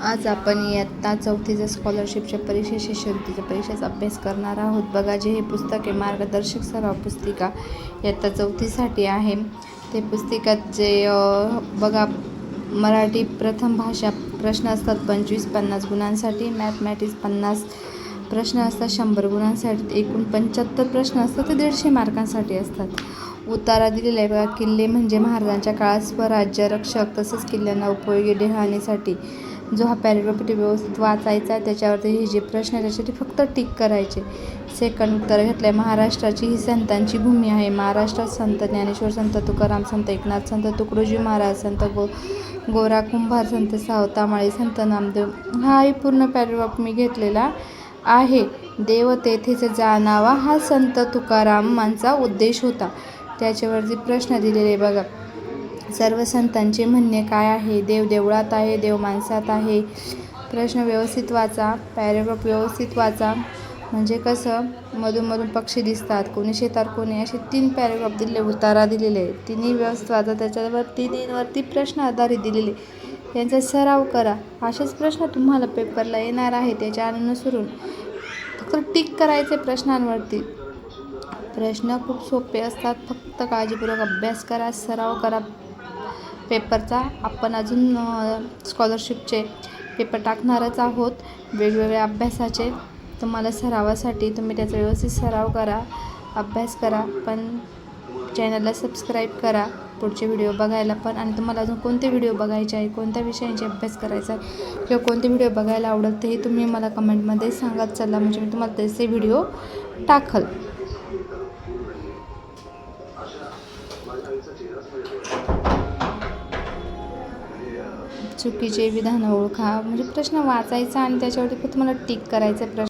आज आपण इयत्ता चौथीच्या स्कॉलरशिपच्या परीक्षा शिष्यवृत्तीच्या परीक्षेचा अभ्यास करणार आहोत. बघा, जे हे पुस्तक आहे मार्गदर्शक सराव पुस्तिका इयत्ता चौथीसाठी आहे. ते पुस्तिकात जे बघा, मराठी प्रथम भाषा प्रश्न असतात 25-50 गुणांसाठी, मॅथमॅटिक्स 50 प्रश्न असतात 100 गुणांसाठी, एकूण 75 प्रश्न असतात ते 150 मार्कांसाठी असतात. उतारा दिलेला आहे बघा. किल्ले म्हणजे महाराजांच्या काळात स्वराज्य रक्षक तसेच किल्ल्यांना उपयोगी देहाणीसाठी. जो हा पॅरेग्राफ व्यवस्थित वाचायचा, त्याच्यावरती हे जे प्रश्न आहे त्याच्यासाठी फक्त टिक करायचे. सेकंड उत्तर घेतलं आहे. महाराष्ट्राची ही संतांची भूमी आहे. महाराष्ट्रात संत ज्ञानेश्वर, संत तुकाराम, संत एकनाथ, संत तुकडोजी महाराज, संत गोरा कुंभार, संत सावता माळी, संत नामदेव. हाही पूर्ण पॅरेग्राफ मी घेतलेला आहे. देव तेथेच जाणावा हा संत तुकारामांचा उद्देश होता. त्याच्यावरती प्रश्न दिलेले बघा. सर्व संतांचे म्हणणे काय आहे? देव देवळात आहे, देव माणसात आहे. प्रश्न व्यवस्थित वाचा, पॅरेग्राफ व्यवस्थित वाचा. म्हणजे कसं, मधून पक्षी दिसतात, कोणी शेतात, कोणी असे 3 पॅरेग्राफ दिलेले, उतारा दिलेले, तिन्ही व्यवस्थित वाचा. त्याच्यावर तिन्हीवरती प्रश्न आधारित दिलेले, यांचा सराव करा. असेच प्रश्न तुम्हाला पेपरला येणार आहे. त्याच्या अनुसरून फक्त टिक करायचे प्रश्नांवरती. प्रश्न खूप सोपे असतात. फक्त काळजीपूर्वक अभ्यास करा, सराव करा पेपरचा. आपण अजून स्कॉलरशिपचे पेपर टाकणारच आहोत वेगवेगळ्या अभ्यासाचे. तुम्हाला सरावासाठी तुम्ही त्याचा व्यवस्थित सराव करा, अभ्यास करा. पण चॅनलला सबस्क्राईब करा पुढचे व्हिडिओ बघायला पण. आणि तुम्हाला अजून कोणते व्हिडिओ बघायचे आहे, कोणत्या विषयांचे अभ्यास करायचा आहे किंवा कोणते व्हिडिओ बघायला आवडत हे तुम्ही मला कमेंटमध्ये सांगत चला, म्हणजे मी तुम्हाला तसे व्हिडिओ टाकल. चुकीचे विधान ओळखा. म्हणजे प्रश्न वाचायचा आणि त्याच्यावरती तुम्हाला टिक करायचा. प्रश्न